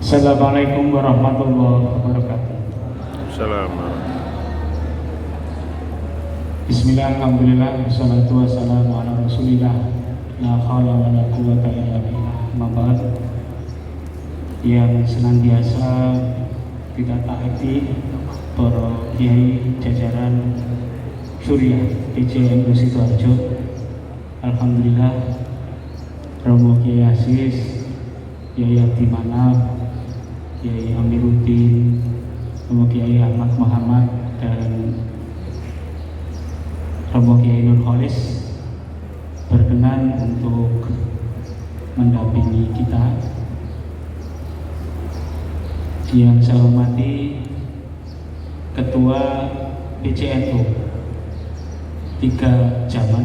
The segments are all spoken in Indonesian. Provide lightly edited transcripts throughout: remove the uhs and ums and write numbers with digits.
Assalamualaikum warahmatullahi wabarakatuh. Assalamualaikum. Bismillah, alhamdulillah, wassalatu wassalamu ala rasulillah, la hawla wa la quwwata illa billah. Mabad yang senantiasa kita taati para kiai jajaran Surya PJNU Sidoarjo. Alhamdulillah, Romo Kiai Aziz, Kiai Abdi Manaf, Kiai Amiruddin, Romo Kiai Ahmad Muhammad, dan Romo Kiai Nur Kholis berkenan untuk mendampingi kita. Yang saya hormati Ketua PJNU 3 zaman,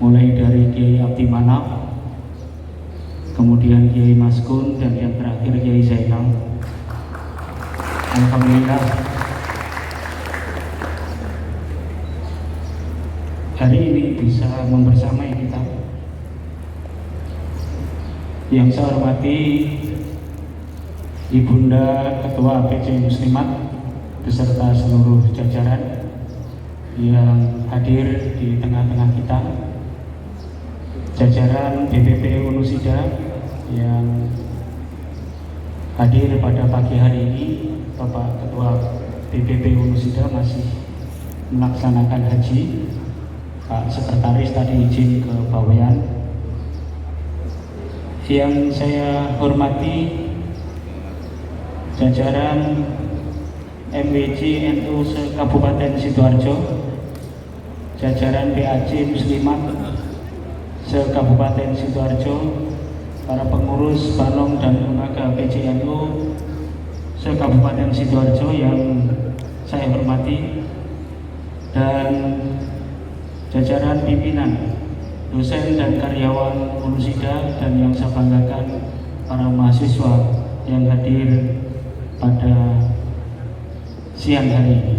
mulai dari Kiai Abdi Manaf, kemudian Kiai Maskun, dan yang terakhir Kiai Zainal. Alhamdulillah, hari ini bisa membersamai kita. Yang saya hormati Ibunda Ketua PJ Muslimat beserta seluruh jajaran yang hadir di tengah-tengah kita, jajaran BPP Unusida yang hadir pada pagi hari ini. Bapak Ketua BPP Unusida masih melaksanakan haji. Pak Sekretaris tadi izin ke Bawean. Yang saya hormati jajaran MWJ NU Kabupaten Sidoarjo, jajaran PAJ Muslimat se-Kabupaten Sidoarjo, para pengurus Balong dan lembaga PJNU se-Kabupaten Sidoarjo yang saya hormati, dan jajaran pimpinan, dosen dan karyawan Unusida, dan yang saya banggakan para mahasiswa yang hadir pada siang hari ini.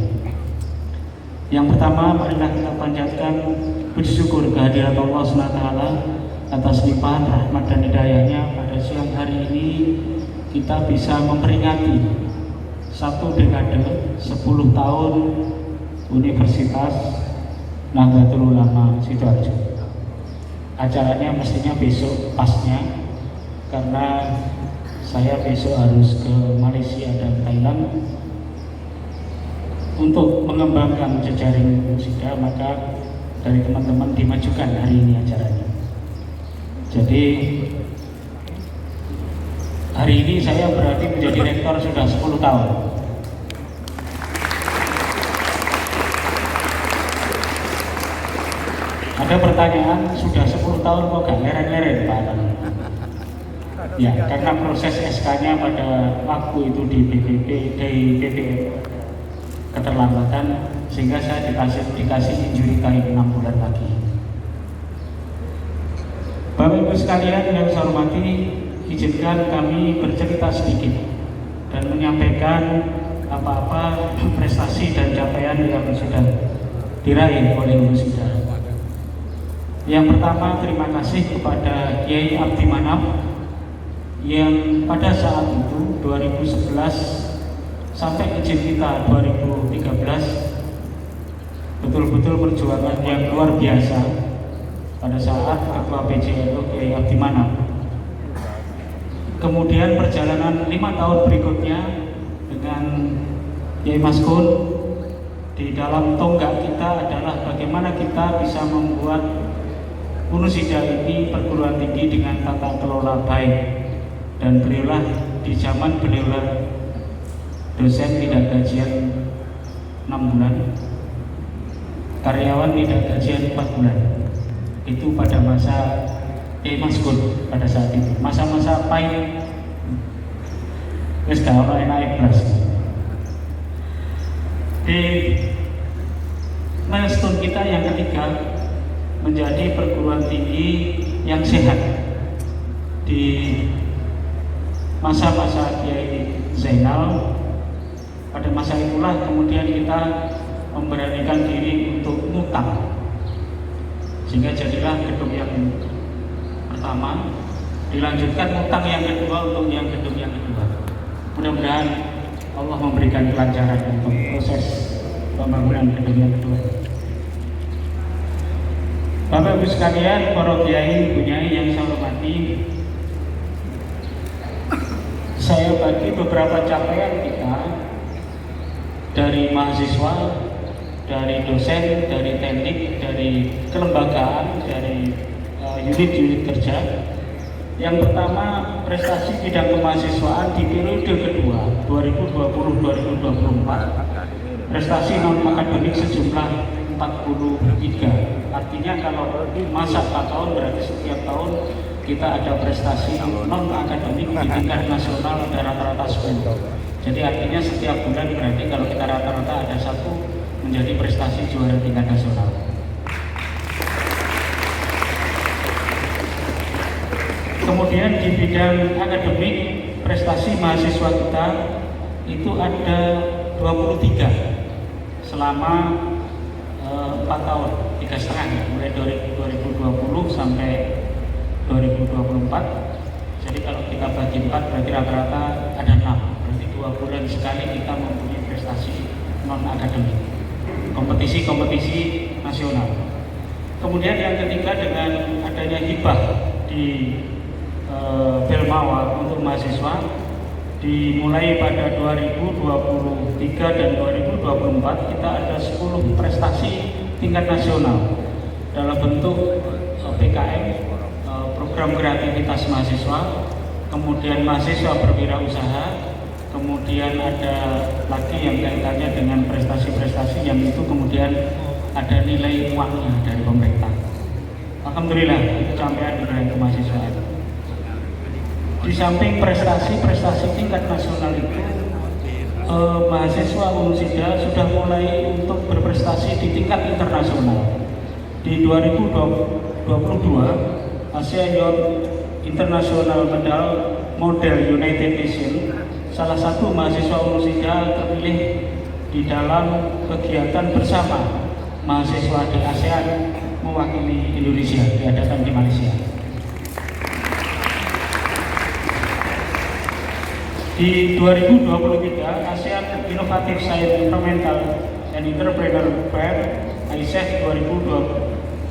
Yang pertama, marilah kita panjatkan puji syukur kehadirat Allah SWT atas limpahan rahmat dan hidayahnya. Pada siang hari ini kita bisa memperingati 1 dekade 10 tahun Universitas Nahdlatul Ulama Sidoarjo. Acaranya mestinya besok pasnya, karena saya besok harus ke Malaysia dan Thailand untuk mengembangkan jejaring Unusida, maka dari teman-teman dimajukan hari ini acaranya. Jadi hari ini saya berarti menjadi rektor sudah 10 tahun. Ada pertanyaan, sudah 10 tahun kok gak leren-leren Pak? Ya, karena proses SK-nya pada waktu itu di BPP, di BPM keterlambatan, sehingga saya dikasih injury time 6 bulan lagi. Bapak Ibu sekalian yang saya hormati, izinkan kami bercerita sedikit dan menyampaikan apa-apa prestasi dan capaian yang sudah diraih oleh Unusida. Yang pertama, terima kasih kepada Kiai Abdi Manaf yang pada saat itu 2011 sampai izin kita 2013 betul-betul perjuangan yang luar biasa pada saat Ketua PJNU Kiai Abdi Manaf. Kemudian perjalanan 5 tahun berikutnya dengan Kiai Maskun, di dalam tonggak kita adalah bagaimana kita bisa membuat Unusida ini perguruan tinggi dengan tata kelola baik. Dan beliaulah, di zaman beliaulah dosen tidak gajian 6 bulan, karyawan tidak gajian 4 bulan. Itu pada masa Maskun pada saat itu, masa-masa pahit. Wes gak ono enak belas. Di milestone kita yang ketiga, menjadi perguruan tinggi yang sehat. Di masa-masa Kiai Zainal, pada masa itulah kemudian kita memberanikan diri untuk ngutang, sehingga jadilah gedung yang pertama, dilanjutkan ngutang yang kedua untuk yang gedung yang Allah memberikan kelancaran untuk proses pembangunan gedung yang kedua. Bapak Ibu sekalian, para kiai, bunyai yang saya hormati, saya bagi beberapa capaian kita dari mahasiswa, dari dosen, dari teknik, dari kelembagaan, dari unit-unit kerja. Yang pertama, prestasi bidang kemahasiswaan di periode kedua 2020-2024, prestasi non akademik sejumlah 43. Artinya kalau masa 4 tahun berarti setiap tahun kita ada prestasi non akademik di tingkat nasional ada rata-rata 10. Jadi artinya setiap bulan berarti kalau kita rata-rata ada satu menjadi prestasi juara tingkat nasional. Kemudian di bidang akademik, prestasi mahasiswa kita itu ada 23 selama 4 tahun, 3,5, mulai dari 2020 sampai 2024. Jadi kalau kita bagi 4 berarti rata-rata ada 6. Berarti 2 bulan sekali kita mempunyai prestasi non akademik, kompetisi-kompetisi nasional. Kemudian yang ketiga, dengan adanya hibah di Belmawa untuk mahasiswa dimulai pada 2023 dan 2024 kita ada 10 prestasi tingkat nasional dalam bentuk PKM, program kreativitas mahasiswa, kemudian mahasiswa berwirausaha, kemudian ada lagi yang kaitannya dengan prestasi-prestasi yang itu kemudian ada nilai uangnya dari pemerintah. Alhamdulillah itu capaian di bidang kemahasiswaan. Di samping prestasi-prestasi tingkat nasional itu, mahasiswa Unusida sudah mulai untuk berprestasi di tingkat internasional. Di 2022, Asia Youth International Medal Model United Nations, salah satu mahasiswa Unusida terpilih di dalam kegiatan bersama mahasiswa di ASEAN mewakili Indonesia diadakan di Malaysia. Di 2023, ASEAN Innovative Science Environmental and Entrepreneur Fair AISEF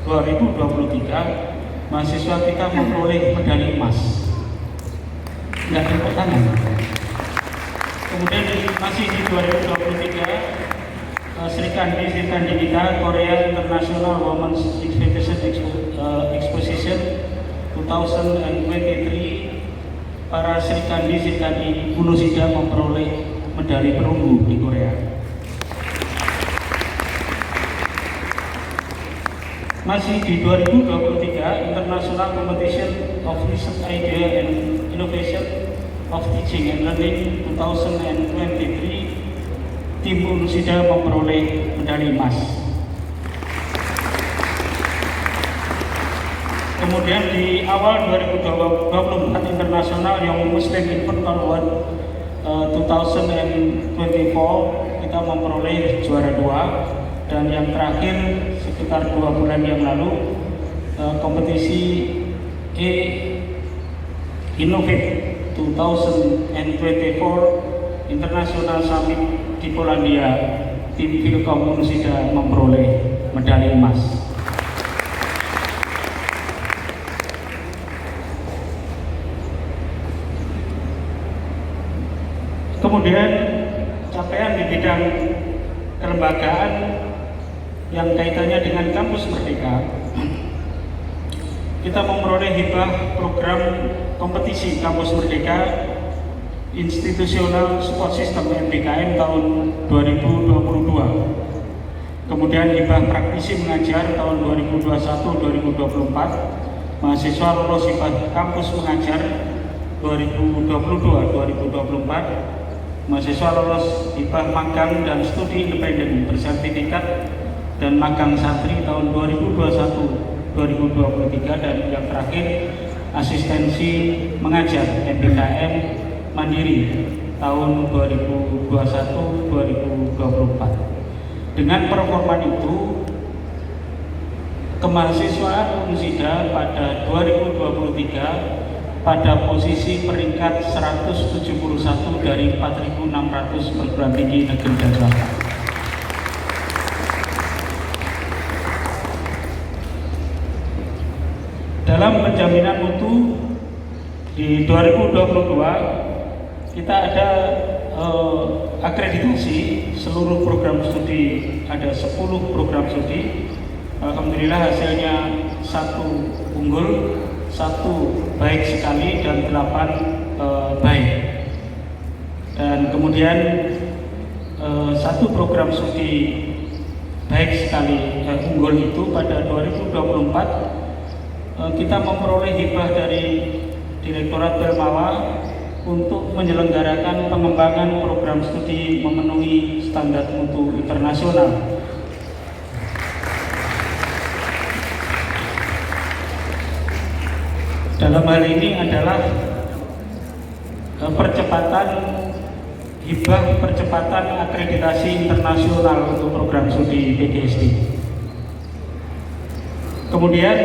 2023, mahasiswa kita memperoleh medali emas. Nggak tepuk tangan. Kemudian masih di 2023, Sri Kandi kita Korea International Women's Exposition 2023, para Sri Kandi Unusida memperoleh medali perunggu di Korea. Masih di 2023, International Competition of Research Idea and Innovation of Teaching and Learning 2023, tim Unusida memperoleh medali emas. Kemudian di awal 2024 Internasional Young Muslim Infant Award 2024 kita memperoleh juara 2, dan yang terakhir sekitar 2 bulan yang lalu kompetisi Innovate 2024 International Summit di Polandia, tim Filkom Unusida memperoleh medali emas. Kemudian capaian di bidang kelembagaan yang kaitannya dengan Kampus Merdeka, kita memperoleh hibah program kompetisi Kampus Merdeka Institutional Support System MBKM tahun 2022. Kemudian hibah praktisi mengajar tahun 2021-2024, mahasiswa lolos hibah kampus mengajar 2022-2024, mahasiswa lolos hibah magang dan studi independen bersertifikat dan magang santri tahun 2021-2023, dan yang terakhir asistensi mengajar MBKM mandiri tahun 2021-2024. Dengan performa itu, kemahasiswaan Unusida pada 2023 pada posisi peringkat 171 dari 4.600 perguruan tinggi negeri dan swasta. Dalam penjaminan mutu di 2022 kita ada akreditasi seluruh program studi, ada 10 program studi. Alhamdulillah hasilnya 1 unggul, 1 baik sekali, dan 8 baik. Dan kemudian 1 program studi baik sekali unggul itu pada 2024 kita memperoleh hibah dari Direktorat Belmawa untuk menyelenggarakan pengembangan program studi memenuhi standar mutu internasional. Dalam hal ini adalah percepatan akreditasi internasional untuk program studi PGSD. Kemudian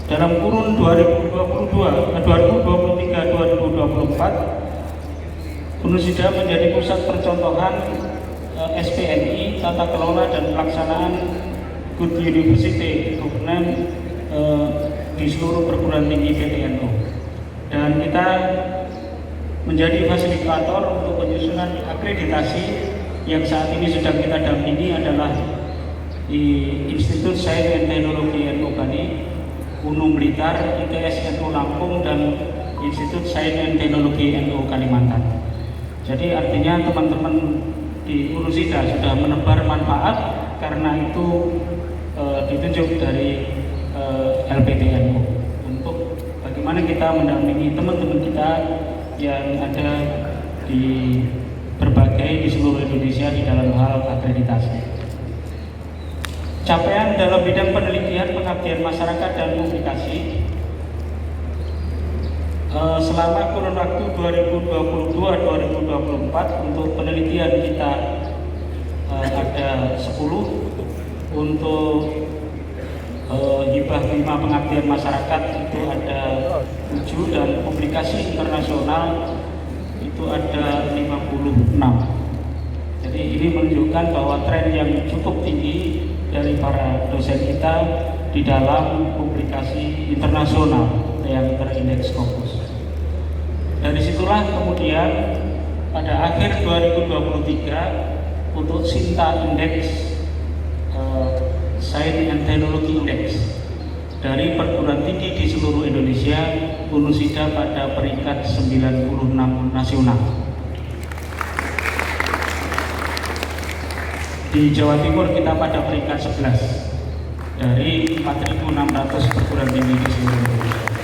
dalam kurun 2023-2024 Unusida menjadi pusat percontohan SPNI, tata kelola dan pelaksanaan Good University Governance di seluruh perguruan tinggi PTNU, dan kita menjadi fasilitator untuk penyusunan akreditasi yang saat ini sedang kita dampingi adalah di Institut Sains dan Teknologi NU Bani, Unum Blitar, ITS NU Lampung, dan Institut Sains dan Teknologi NU Kalimantan. Jadi artinya teman-teman di Unusida sudah menebar manfaat karena itu ditunjuk dari LPTNU untuk bagaimana kita mendampingi teman-teman kita yang ada di di seluruh Indonesia di dalam hal akreditasi. Capaian dalam bidang penelitian, pengabdian masyarakat dan publikasi selama kurun waktu 2022-2024 untuk penelitian kita ada 10. Untuk hibah bima pengabdian masyarakat itu ada 7, dan publikasi internasional itu ada 56. Jadi ini menunjukkan bahwa tren yang cukup tinggi dari para dosen kita di dalam publikasi internasional yang terindeks Scopus. Dari situlah kemudian pada akhir 2023 untuk Sinta Index Science and Technology Index dari perguruan tinggi di seluruh Indonesia, Unusida pada peringkat 96 nasional. Di Jawa Timur kita pada peringkat 11 dari 4.600 perguruan tinggi di seluruh Indonesia.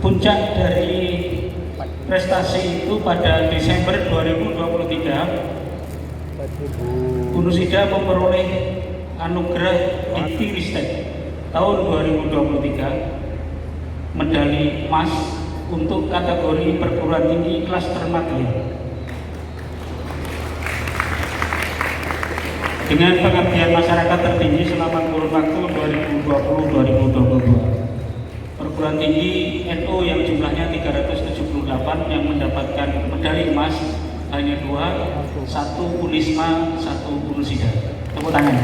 Puncak dari prestasi itu pada Desember 2023, Unusida memperoleh anugerah Dikti-Ristek tahun 2023 medali emas untuk kategori perguruan tinggi kelas termati dengan pengabdian masyarakat tertinggi selama kurun waktu 2020-2022. Perguruan tinggi NU yang jumlahnya 378 yang mendapatkan medali emas hanya 2, 1 Unisma, 1 Unusida. Tepuk tangan.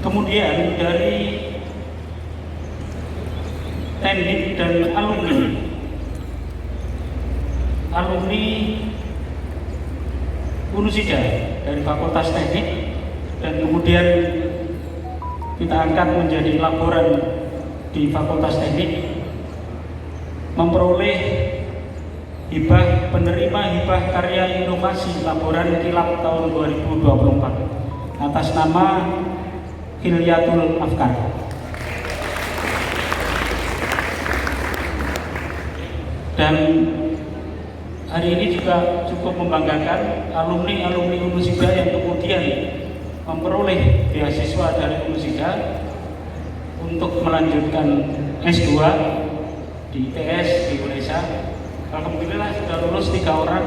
Kemudian dari teknik dan alumni Unusida dari Fakultas Teknik, dan kemudian kita angkat menjadi laboran di Fakultas Teknik, memperoleh penerima hibah karya inovasi laboran kilap tahun 2024 atas nama Hilyatul Afkar. Dan hari ini juga cukup membanggakan alumni Unusida yang kemudian memperoleh beasiswa dari Unusida untuk melanjutkan S2 di ITS di Indonesia. Alhamdulillah sudah lulus 3 orang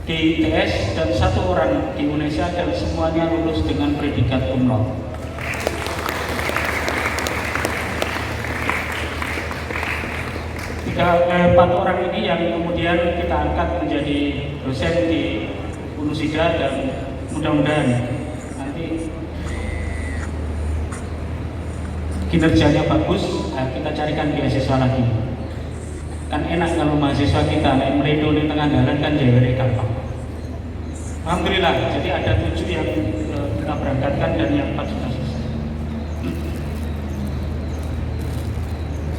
di ITS dan 1 orang di Indonesia, dan semuanya lulus dengan predikat cum laude. 4 orang ini yang kemudian kita angkat menjadi dosen di Unusida, dan mudah-mudahan nanti kinerjanya bagus. Kita carikan beasiswa lagi. Kan enak kalau mahasiswa kita naik meledo di tengah jalan kan jadi gampang. Alhamdulillah, jadi ada 7 yang kita berangkatkan dan yang 4 sudah selesai.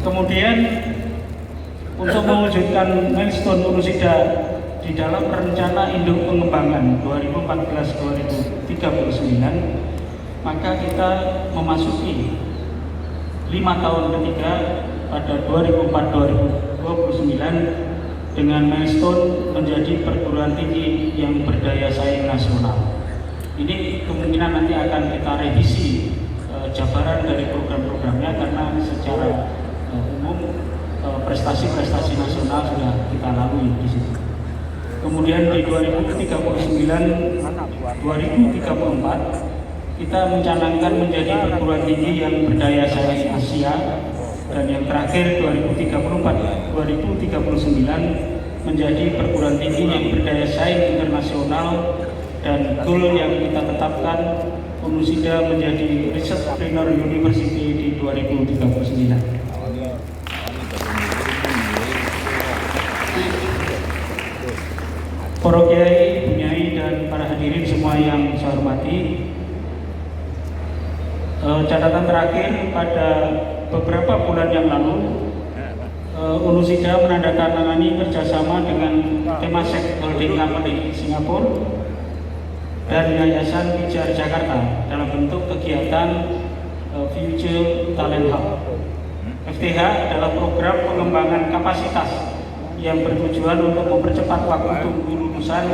Kemudian untuk mewujudkan milestone Unusida di dalam rencana induk pengembangan 2014-2039, maka kita memasuki 5 tahun ketiga pada 2004-2029 dengan milestone menjadi perguruan tinggi yang berdaya saing nasional. Ini kemungkinan nanti akan kita revisi jabaran dari program-programnya, karena secara umum prestasi-prestasi nasional sudah kita lalui di situ. Kemudian di 2034 kita mencanangkan menjadi perguruan tinggi yang berdaya saing Asia, dan yang terakhir 2034-2039 menjadi perguruan tinggi yang berdaya saing internasional, dan goal yang kita tetapkan Unusida menjadi Research Partner University di 2039. Para kiai, bunyai, dan para hadirin semua yang saya hormati, catatan terakhir pada beberapa bulan yang lalu Unusida menandatangani kerjasama dengan Temasek Holding Company Singapura dan Yayasan Pijar Jakarta dalam bentuk kegiatan Future Talent Hub. FTH adalah program pengembangan kapasitas yang bertujuan untuk mempercepat waktu tunggu lulusan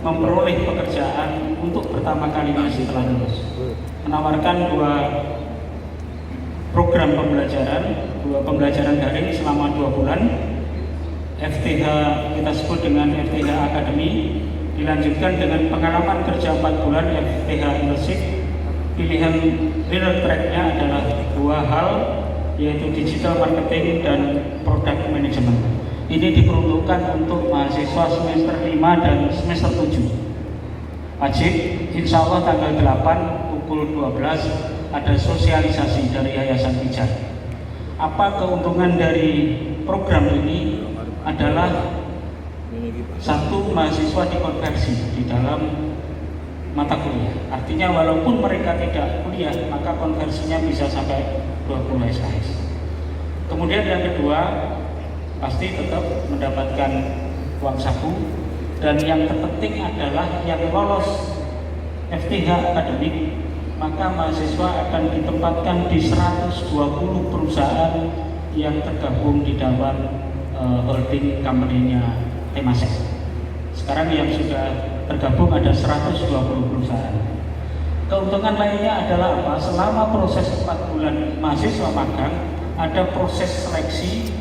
memperoleh pekerjaan untuk pertama kalinya setelah lulus. Menawarkan 2 program pembelajaran, 2 pembelajaran daring selama 2 bulan. FTH kita sebut dengan FTH Academy, dilanjutkan dengan pengalaman kerja 4 bulan FTH Internship. Pilihan career track-nya adalah 2 hal, yaitu digital marketing dan product management. Ini diperuntukkan untuk mahasiswa semester 5 dan semester 7. Wajib, insya Allah tanggal 8 pukul 12 ada sosialisasi dari Yayasan Pijar. Apa keuntungan dari program ini adalah 1, mahasiswa dikonversi di dalam mata kuliah. Artinya walaupun mereka tidak kuliah, maka konversinya bisa sampai 20 SKS. Kemudian yang kedua, pasti tetap mendapatkan uang saku, dan yang terpenting adalah yang lolos FTH akademik, maka mahasiswa akan ditempatkan di 120 perusahaan yang tergabung di dalam holding company-nya Temasek. Sekarang yang sudah tergabung ada 120 perusahaan. Keuntungan lainnya adalah apa? Selama proses 4 bulan mahasiswa magang, ada proses seleksi,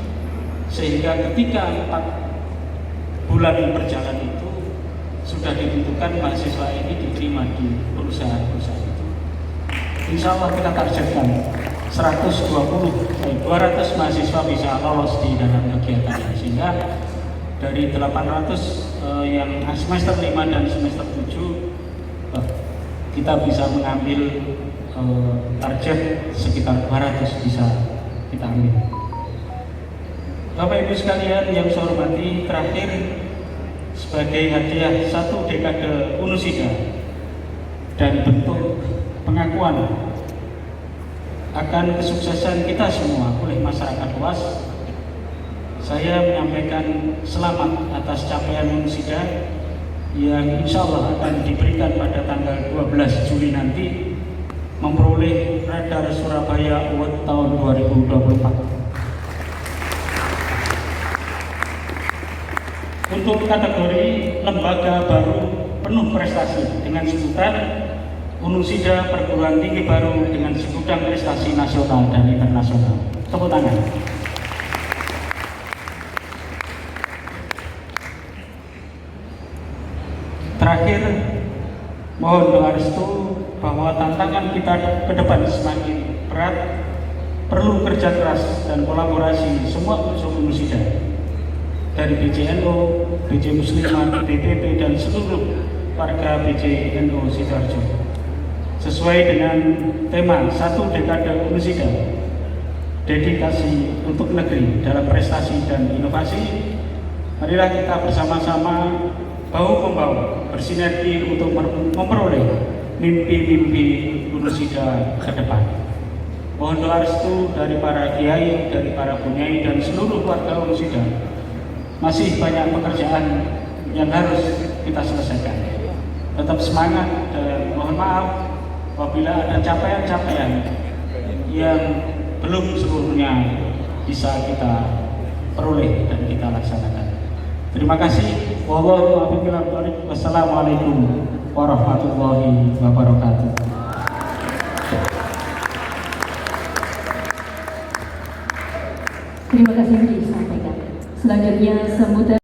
sehingga ketika 4 bulan berjalan itu sudah ditentukan mahasiswa ini diterima di perusahaan-perusahaan itu. Insya Allah kita targetkan 200 mahasiswa bisa lolos di dalam kegiatan ini, sehingga dari 800 yang semester 5 dan semester 7 kita bisa mengambil target sekitar 200 bisa kita ambil. Bapak Ibu sekalian yang saya hormati, terakhir sebagai hadiah 1 dekade Unusida dan bentuk pengakuan akan kesuksesan kita semua oleh masyarakat luas, saya menyampaikan selamat atas capaian Unusida yang insya Allah akan diberikan pada tanggal 12 Juli nanti, memperoleh Radar Surabaya Award tahun 2024. Untuk kategori lembaga baru penuh prestasi dengan sebutan Unusida perguruan tinggi baru dengan segudang prestasi nasional dan internasional. Tepuk tangan. Terakhir, mohon doa restu bahwa tantangan kita ke depan semakin berat, perlu kerja keras dan kolaborasi semua unsur Unusida dari BJNO, BJ Muslimat, BPP dan seluruh warga BJNO Sidoarjo. Sesuai dengan tema satu dekade Unusida, dedikasi untuk negeri dalam prestasi dan inovasi, marilah kita bersama-sama bahu-membahu bersinergi untuk memperoleh mimpi-mimpi Unusida ke depan. Mohon doa restu dari para kiai, dari para bunyai dan seluruh warga Unusida. Masih banyak pekerjaan yang harus kita selesaikan. Tetap semangat dan mohon maaf apabila ada capaian-capaian yang belum seluruhnya bisa kita peroleh dan kita laksanakan. Terima kasih. Wassalamualaikum warahmatullahi wabarakatuh. Terima kasih yang disampaikan. Selanjutnya sambutan